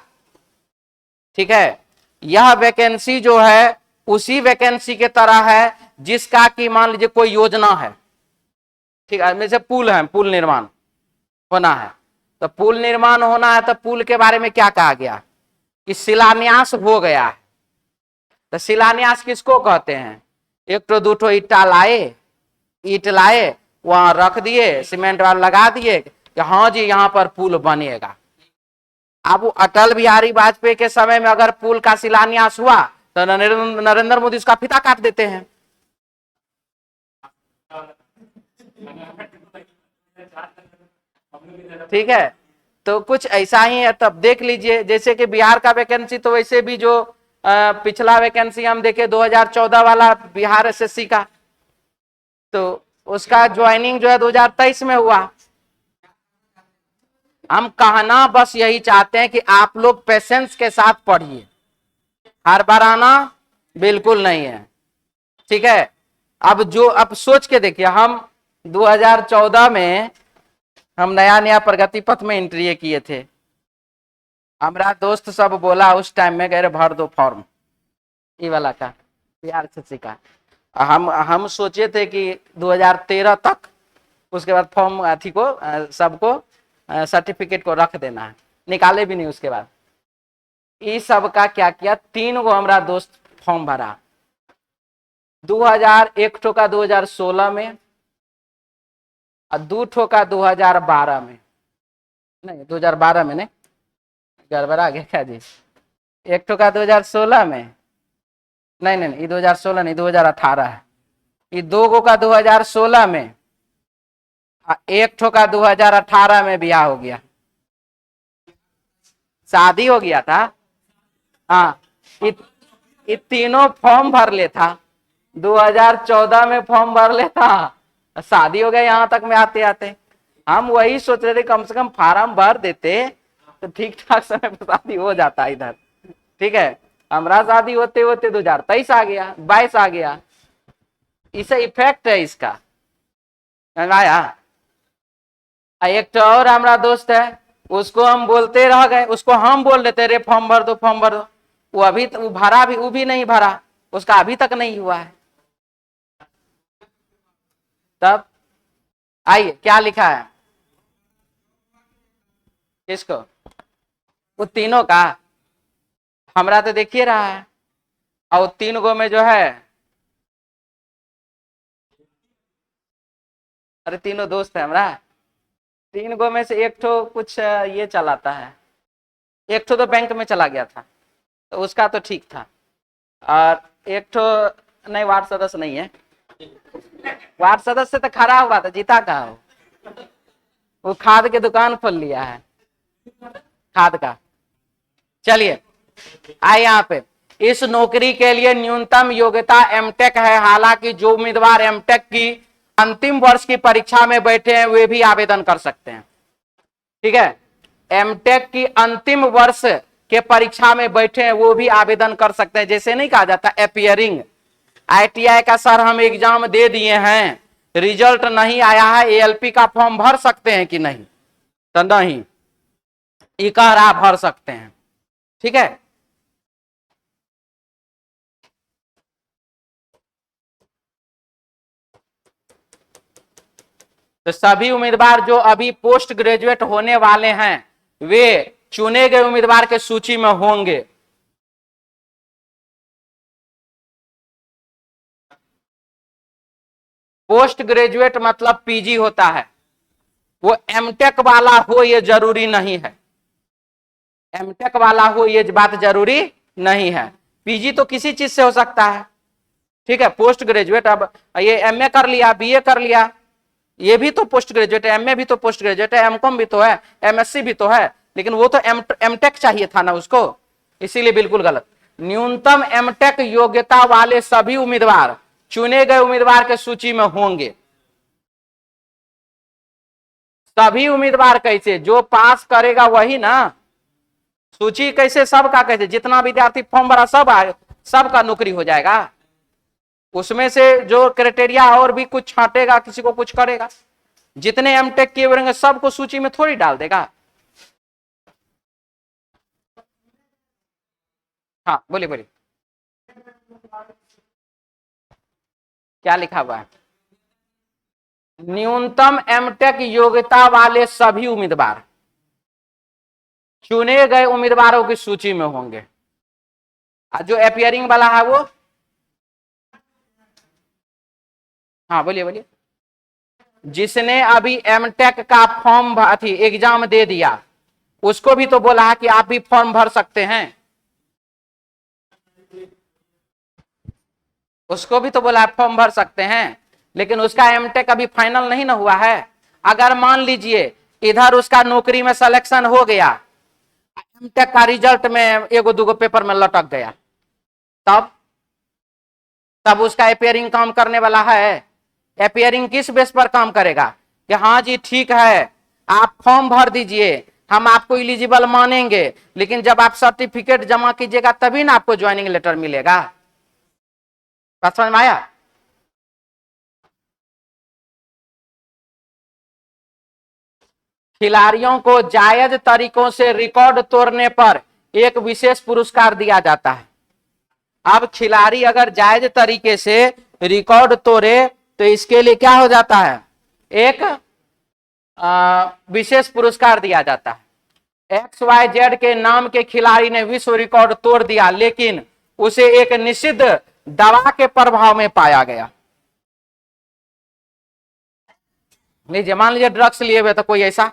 ठीक है? यह वैकेंसी जो है उसी वैकेंसी के तरह है जिसका कि मान लीजिए कोई योजना है, ठीक है? जैसे पुल है, पुल निर्माण होना है, तो पुल निर्माण होना है, तो पुल के बारे में क्या कहा गया कि शिलान्यास हो गया है। तो शिलान्यास किसको कहते हैं? एक तो 2 ठो ईट लाए, वहां रख दिए, सीमेंट वाला लगा दिए कि हाँ जी यहाँ पर पुल बनेगा। अब वो अटल बिहारी वाजपेयी के समय में अगर पुल का शिलान्यास हुआ तो नरेंद्र मोदी उसका फीता काट देते हैं। ठीक है, तो कुछ ऐसा ही है। तब देख लीजिए, जैसे कि बिहार का वैकेंसी, तो वैसे भी जो पिछला वैकेंसी हम देखे 2014 वाला बिहार एसएससी का, तो उसका ज्वाइनिंग जो है 2023 में हुआ। हम कहना बस यही चाहते हैं कि आप लोग पेशेंस के साथ पढ़िए, हर बार आना बिल्कुल नहीं है, ठीक है? अब सोच के देखिए, हम 2014 में हम नया नया प्रगति पथ में एंट्री किए थे। हमारा दोस्त सब बोला उस टाइम में, कह रहे भर दो फॉर्म ये वाला का, बिहार एसएससी का। हम सोचे थे कि 2013 तक उसके बाद फॉर्म अथी को सबको सर्टिफिकेट को रख देना है, निकाले भी नहीं। उसके बाद इस सब का क्या किया, 3 गो हमारा दोस्त फॉर्म भरा। 2001 ठो का 2016 में और 2 ठो का 2012 में, नहीं 2012 में नहीं, गड़बड़ा गया क्या जी, 1 ठो का 2016 में, नहीं नहीं ये 2016 नहीं 2018 है। ये 2 गो का 2016 में, 1 ठो का 2018 में ब्याह हो गया, शादी हो गया था। हाँ ये तीनों फॉर्म भर ले था, 2014 में फॉर्म भर ले था, शादी हो गया यहाँ तक में आते आते। हम वही सोच रहे थे कम से कम फार्म भर देते तो ठीक ठाक समय पर शादी हो जाता इधर। ठीक है, हमारा शादी होते होते 2023 आ गया, 22 आ गया। इसे इफेक्ट है इसका, आया। एक तो और हमारा दोस्त है, उसको हम बोलते रह गए, उसको हम बोल देते रे फॉर्म भर दो फॉर्म भर दो, वो अभी वो भरा भी, वो भी नहीं भरा, उसका अभी तक नहीं हुआ है। तब आइए क्या लिखा है किसको, वो तीनों का, हमरा तो देखिए रहा है। और 3 गो में जो है, अरे तीनों दोस्त है हमरा, 3 गो में से 1 ठो कुछ ये चलाता है, 1 ठो तो बैंक में चला गया था तो उसका तो ठीक था, और 1 ठो नहीं वार्ड सदस्य नहीं है, वार्ड सदस्य तो खड़ा हुआ था, जीता कहा वो खाद की दुकान खोल लिया है, खाद का। चलिए आए यहाँ पे, इस नौकरी के लिए न्यूनतम योग्यता एमटेक है, हालांकि जो उम्मीदवार एमटेक की अंतिम वर्ष की परीक्षा में बैठे हैं वे भी आवेदन कर सकते हैं। ठीक है, एमटेक की अंतिम वर्ष के परीक्षा में बैठे हैं वो भी आवेदन कर सकते हैं। जैसे नहीं कहा जाता अपियरिंग, आईटीआई का सर हम एग्जाम दे दिए हैं, रिजल्ट नहीं आया है, एएलपी का फॉर्म भर सकते हैं कि नहीं, तो नहीं, ये कह रहा भर सकते हैं। ठीक है, तो सभी उम्मीदवार जो अभी पोस्ट ग्रेजुएट होने वाले हैं वे चुने गए उम्मीदवार के सूची में होंगे। पोस्ट ग्रेजुएट मतलब पीजी होता है, वो एमटेक वाला हो ये जरूरी नहीं है, एमटेक वाला हो ये बात जरूरी नहीं है, पीजी तो किसी चीज से हो सकता है। ठीक है, पोस्ट ग्रेजुएट, अब ये एमए कर लिया, बीए कर लिया, ये भी तो पोस्ट ग्रेजुएट है, एमए भी तो पोस्ट ग्रेजुएट है, एमकॉम भी तो है, एमएससी भी तो है, लेकिन वो तो एमटेक चाहिए था ना उसको, इसीलिए बिल्कुल गलत। न्यूनतम एमटेक योग्यता वाले सभी उम्मीदवार चुने गए उम्मीदवार के सूची में होंगे। सभी उम्मीदवार कैसे, जो पास करेगा वही ना, सूची कैसे, सबका कैसे, जितना विद्यार्थी फॉर्म भरा सबका नौकरी हो जाएगा, उसमें से जो क्राइटेरिया और भी कुछ छांटेगा, किसी को कुछ करेगा, जितने एमटेक किए रहेंगे सबको सूची में थोड़ी डाल देगा। हाँ बोलिए बोलिए, क्या लिखा हुआ है, न्यूनतम एमटेक योग्यता वाले सभी उम्मीदवार चुने गए उम्मीदवारों की सूची में होंगे। जो अपियरिंग वाला है वो, हाँ बोलिए बोलिए, जिसने अभी एमटेक का फॉर्म अथी एग्जाम दे दिया उसको भी तो बोला है कि आप भी फॉर्म भर सकते हैं, उसको भी तो बोला है फॉर्म भर सकते हैं, लेकिन उसका एमटेक अभी फाइनल नहीं ना हुआ है। अगर मान लीजिए इधर उसका नौकरी में सिलेक्शन हो गया, एमटेक का रिजल्ट में 1-2 पेपर में लटक गया, तब तब उसका अपियरिंग काम करने वाला है। अपियरिंग किस बेस पर काम करेगा कि हाँ जी ठीक है आप फॉर्म भर दीजिए, हम आपको इलिजिबल मानेंगे, लेकिन जब आप सर्टिफिकेट जमा कीजिएगा तभी ना आपको ज्वाइनिंग लेटर मिलेगा। बात समझ में आया? खिलाड़ियों को जायज तरीकों से रिकॉर्ड तोड़ने पर एक विशेष पुरस्कार दिया जाता है। अब खिलाड़ी अगर जायज तरीके से रिकॉर्ड तोड़े तो इसके लिए क्या हो जाता है, एक विशेष पुरस्कार दिया जाता है। XYZ के नाम के खिलाड़ी ने विश्व रिकॉर्ड तोड़ दिया, लेकिन उसे एक निषिद्ध दवा के प्रभाव में पाया गया। लीजिए, मान लीजिए ड्रग्स लिए हुए तो कोई ऐसा,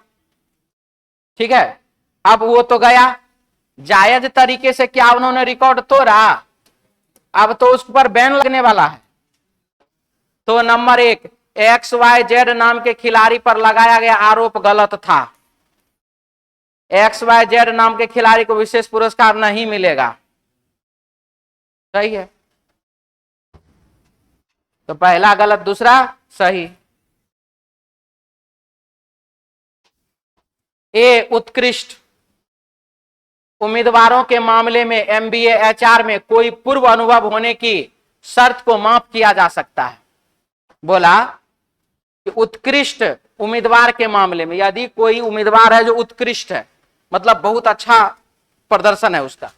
ठीक है, अब वो तो गया, जायज तरीके से क्या उन्होंने रिकॉर्ड तोड़ा, अब तो उस पर बैन लगने वाला है। तो नंबर 1, XYZ नाम के खिलाड़ी पर लगाया गया आरोप गलत था। XYZ नाम के खिलाड़ी को विशेष पुरस्कार नहीं मिलेगा। सही है, तो पहला गलत, दूसरा सही। ए, उत्कृष्ट उम्मीदवारों के मामले में MBA HR में कोई पूर्व अनुभव होने की शर्त को माफ किया जा सकता है। बोला कि उत्कृष्ट उम्मीदवार के मामले में यदि कोई उम्मीदवार है जो उत्कृष्ट है, मतलब बहुत अच्छा प्रदर्शन है उसका,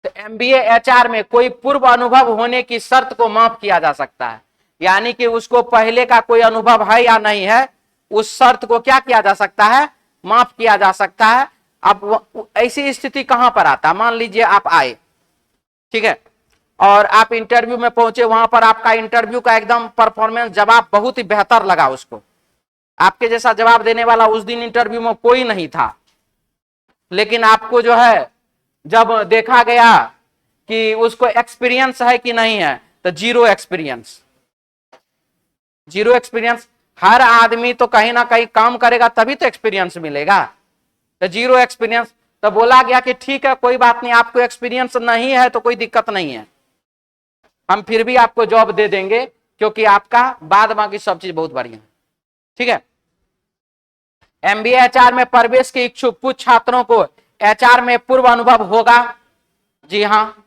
तो MBA HR में कोई पूर्व अनुभव होने की शर्त को माफ किया जा सकता है। यानी कि उसको पहले का कोई अनुभव है या नहीं है, उस शर्त को क्या किया जा सकता है, माफ किया जा सकता है। अब ऐसी स्थिति कहां पर आता है, मान लीजिए आप आए, ठीक है, और आप इंटरव्यू में पहुंचे, वहां पर आपका इंटरव्यू का एकदम परफॉर्मेंस, जवाब बहुत ही बेहतर लगा उसको, आपके जैसा जवाब देने वाला उस दिन इंटरव्यू में कोई नहीं था, लेकिन आपको जो है जब देखा गया कि उसको एक्सपीरियंस है कि नहीं है, तो जीरो एक्सपीरियंस। जीरो एक्सपीरियंस, हर आदमी तो कहीं ना कहीं काम करेगा तभी तो एक्सपीरियंस मिलेगा, तो जीरो एक्सपीरियंस। तो बोला गया कि ठीक है, कोई बात नहीं, आपको एक्सपीरियंस नहीं है तो कोई दिक्कत नहीं है, हम फिर भी आपको जॉब दे देंगे, क्योंकि आपका बाद बाकी सब चीज बहुत बढ़िया है, ठीक है। MBA HR में प्रवेश के इच्छुक कुछ छात्रों को HR में पूर्व अनुभव होगा। जी हाँ,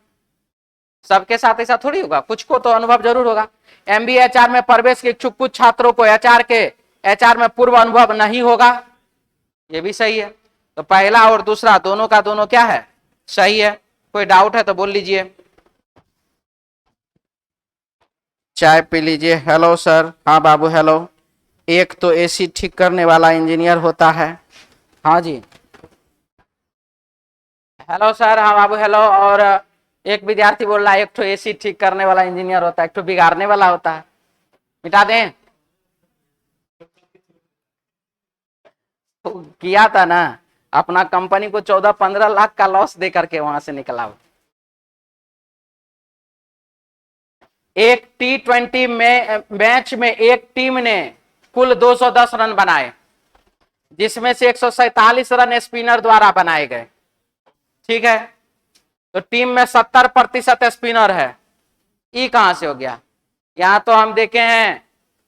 सबके साथ ऐसा थोड़ी होगा, कुछ को तो अनुभव जरूर होगा। MBA HR में प्रवेश के इच्छुक कुछ छात्रों को HR में पूर्व अनुभव नहीं होगा, ये भी सही है। तो पहला और दूसरा दोनों का दोनों क्या है, सही है। कोई डाउट है तो बोल लीजिए। चाय पी लीजिए। Hello sir. हाँ बाबू हेलो। एक तो AC ठीक करने वाला इंजीनियर होता है। हाँ जी, हेलो सर। हाँ बाबू हेलो। और एक विद्यार्थी बोल रहा है एक तो AC ठीक करने वाला इंजीनियर होता है, एक तो बिगाड़ने वाला होता है। मिटा दें? तो किया था ना, अपना कंपनी को 14-15 लाख का लॉस दे करके वहां से निकला हो। एक T20 में मैच में एक टीम ने कुल 210 रन बनाए, जिसमें से 147 रन स्पिनर द्वारा बनाए गए, ठीक है। तो टीम में 70% स्पिनर है। ई कहां से हो गया? यहां तो हम देखे हैं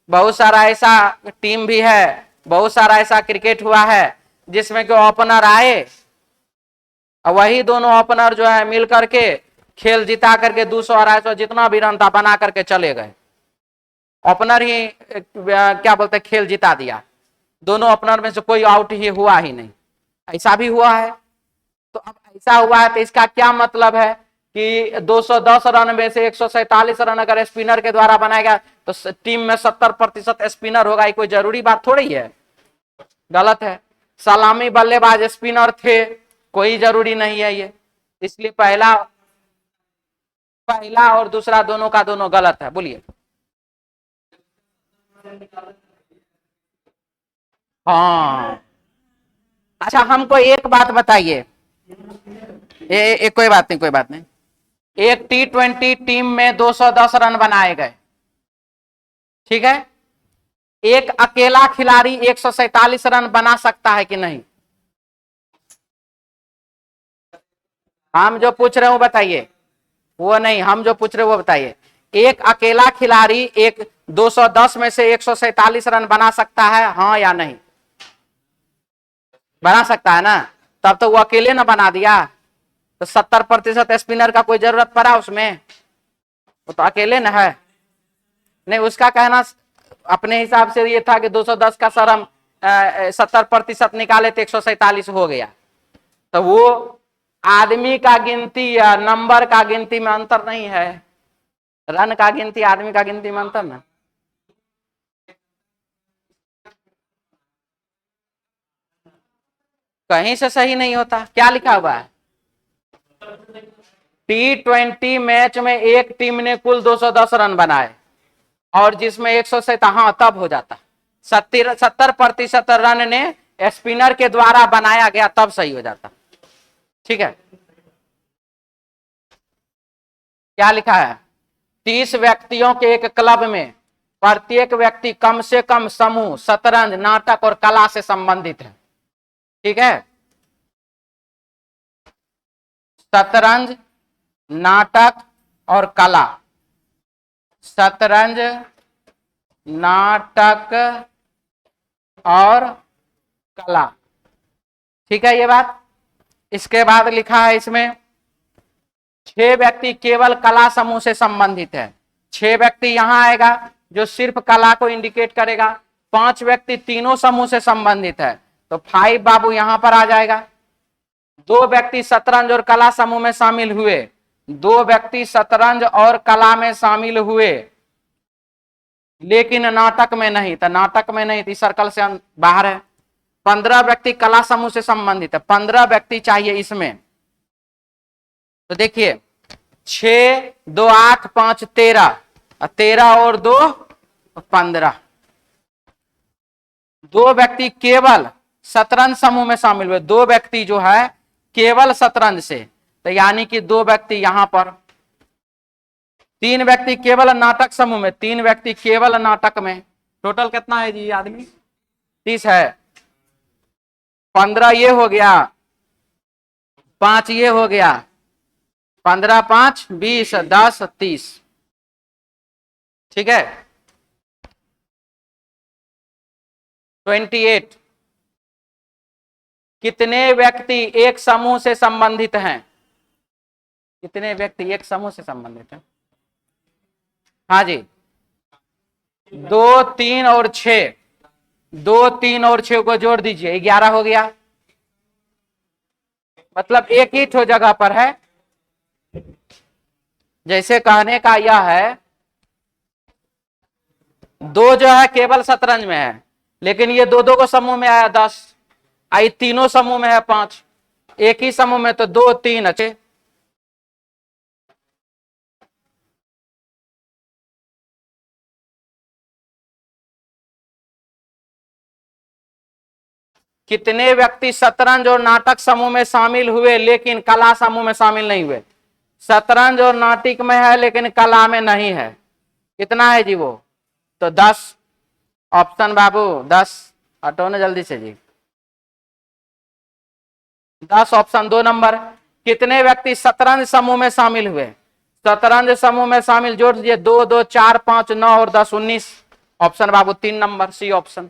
बहुत सारा ऐसा टीम भी है, बहुत सारा ऐसा क्रिकेट हुआ है जिसमें कि ओपनर आए और वही दोनों ओपनर जो है मिल करके खेल जिता करके 200-250 जितना भी रन था बना करके चले गए। ओपनर ही क्या बोलते खेल जिता दिया, दोनों ओपनर में से कोई आउट ही हुआ ही नहीं। ऐसा भी हुआ है। तो अब ऐसा हुआ है तो इसका क्या मतलब है कि 210 रन में से 147 रन अगर स्पिनर के द्वारा बनाएगा तो टीम में 70% स्पिनर होगा, ये कोई जरूरी बात थोड़ी है, गलत है। सलामी बल्लेबाज स्पिनर थे, कोई जरूरी नहीं है ये। इसलिए पहला और दूसरा दोनों का दोनों गलत है। बोलिए। हाँ, अच्छा हमको एक बात बताइए, कोई बात नहीं, कोई बात नहीं। एक T20 टीम में 210 रन बनाए गए, ठीक है। एक अकेला खिलाड़ी 147 रन बना सकता है कि नहीं? हम जो पूछ रहे हो बताइए, वो नहीं, हम जो पूछ रहे हो वो बताइए। एक अकेला खिलाड़ी एक 210 में से 147 रन बना सकता है, हाँ या नहीं? बना सकता है ना, तब तो वो अकेले ना बना दिया, तो 70% स्पिनर का कोई जरूरत पड़ा उसमें? वो तो अकेले ना है। नहीं, उसका कहना अपने हिसाब से ये था कि 210 का सर हम 70% निकाले तो 147 हो गया। तो वो आदमी का गिनती या नंबर का गिनती में अंतर नहीं है, रन का गिनती आदमी का गिनती में अंतर ना। कहीं से सही नहीं होता। क्या लिखा हुआ है? T20 मैच में एक टीम ने कुल 210 रन बनाए और जिसमें 100 हाँ तब हो जाता। 70% रन ने स्पिनर के द्वारा बनाया गया, तब सही हो जाता। ठीक है, क्या लिखा है? 30 व्यक्तियों के एक क्लब में प्रत्येक व्यक्ति कम से कम समूह, शतरंज, नाटक और कला से संबंधित है। ठीक है, शतरंज, नाटक और कला। शतरंज, नाटक और कला। ठीक है ये बात। इसके बाद लिखा है इसमें 6 व्यक्ति केवल कला समूह से संबंधित है। 6 व्यक्ति यहां आएगा जो सिर्फ कला को इंडिकेट करेगा। 5 व्यक्ति तीनों समूह से संबंधित है, तो 5 बाबू यहां पर आ जाएगा। 2 व्यक्ति शतरंज और कला समूह में शामिल हुए। 2 व्यक्ति शतरंज और कला में शामिल हुए लेकिन नाटक में नहीं, तो नाटक में नहीं थी, सर्कल से बाहर है। 15 व्यक्ति कला समूह से संबंधित है, 15 व्यक्ति चाहिए इसमें। तो देखिए 6, 2, 8, 5, 13, 13 और 2 15। 2 व्यक्ति केवल शतरंज समूह में शामिल हुए, 2 व्यक्ति जो है केवल शतरंज से, तो यानी कि 2 व्यक्ति यहां पर। 3 व्यक्ति केवल नाटक समूह में, 3 व्यक्ति केवल नाटक में। टोटल कितना है जी आदमी? 30 है। 15 ये हो गया, 5 ये हो गया, 15, 5, 20, 10, 30। ठीक है, 28। कितने व्यक्ति एक समूह से संबंधित हैं? कितने व्यक्ति एक समूह से संबंधित हैं? हाँ जी, 2, 3 और 6। 2, 3 और 6 को जोड़ दीजिए, 11 हो गया। मतलब एक ही ठो जगह पर है। जैसे कहने का यह है, 2 जो है केवल शतरंज में है, लेकिन ये 2 को समूह में आया 10, आई तीनों समूह में है 5, एक ही समूह में तो 2, 3 अच्छे। कितने व्यक्ति शतरंज और नाटक समूह में शामिल हुए लेकिन कला समूह में शामिल नहीं हुए? शतरंज और नाटक में है लेकिन कला में नहीं है। कितना है जी वो? तो 10। ऑप्शन बाबू 10 हटो ना जल्दी से जी। 10 ऑप्शन 2 नंबर। कितने व्यक्ति शतरंज समूह में शामिल हुए? शतरंज समूह में शामिल जोड़ दीजिए, 2, 2, 4, 5, 9 और 10, 19। ऑप्शन बाबू 3 नंबर, सी ऑप्शन।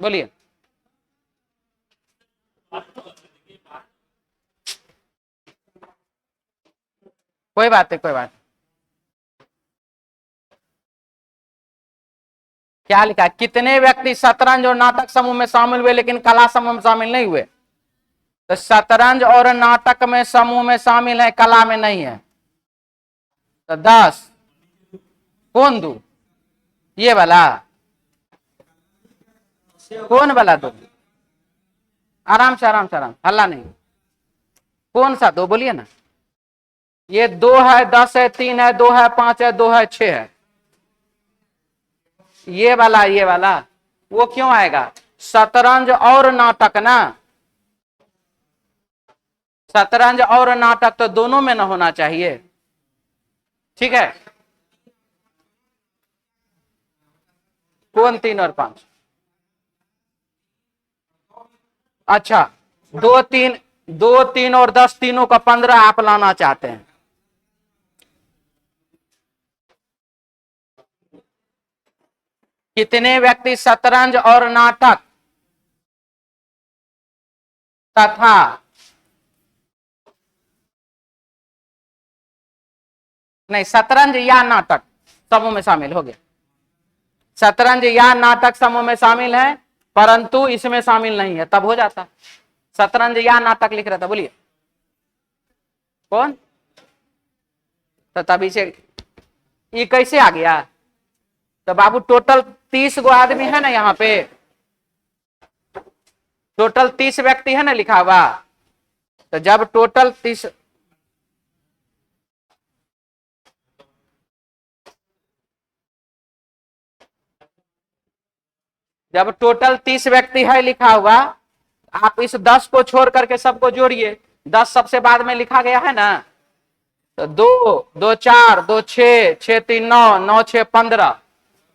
बोलिए। कोई बात है, कोई बात। क्या लिखा है? कितने व्यक्ति शतरंज और नाटक समूह में शामिल हुए लेकिन कला समूह में शामिल नहीं हुए? तो शतरंज और नाटक में समूह में शामिल है, कला में नहीं है, तो 10। कौन दू? ये वाला? कौन वाला दो? आराम से आराम से, आराम, हल्ला नहीं। कौन सा दो बोलिए ना। ये 2 है, 10 है, 3 है, 2 है, 5 है, 2 है, 6 है। ये वाला, ये वाला वो क्यों आएगा? शतरंज और नाटक ना, शतरंज और नाटक तो दोनों में ना होना चाहिए। ठीक है, कौन 3 और 5? अच्छा, 2, 3, 2, 3 और 10, तीनों का 15 आप लाना चाहते हैं। कितने व्यक्ति शतरंज और नाटक तथा नहीं, शतरंज या नाटक समूह में शामिल हो गए। शतरंज या नाटक समूह में शामिल है परंतु इसमें शामिल नहीं है, तब हो जाता। शतरंज या नाटक लिख रहा था, बोलिए कौन? तो तभी से ये कैसे आ गया? तो बाबू टोटल 30 गो आदमी है ना यहाँ पे, टोटल 30 व्यक्ति है ना लिखा हुआ, तो जब टोटल 30, जब टोटल 30 व्यक्ति है लिखा हुआ, आप इस 10 को छोड़ करके सबको जोड़िए। 10 सबसे बाद में लिखा गया है ना, तो 2 2 4 2 6 6 3 9 9 6 15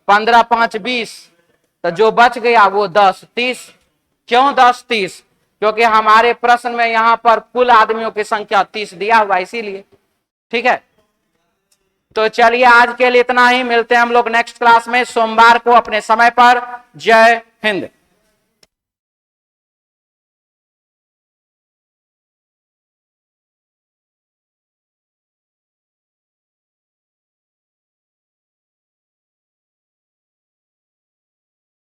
15 5 20, तो जो बच गया वो 10 30। क्यों 10 30? क्योंकि हमारे प्रश्न में यहां पर कुल आदमियों की संख्या 30 दिया हुआ, इसीलिए। ठीक है, तो चलिए आज के लिए इतना ही। मिलते हैं हम लोग नेक्स्ट क्लास में सोमवार को अपने समय पर। जय हिंद।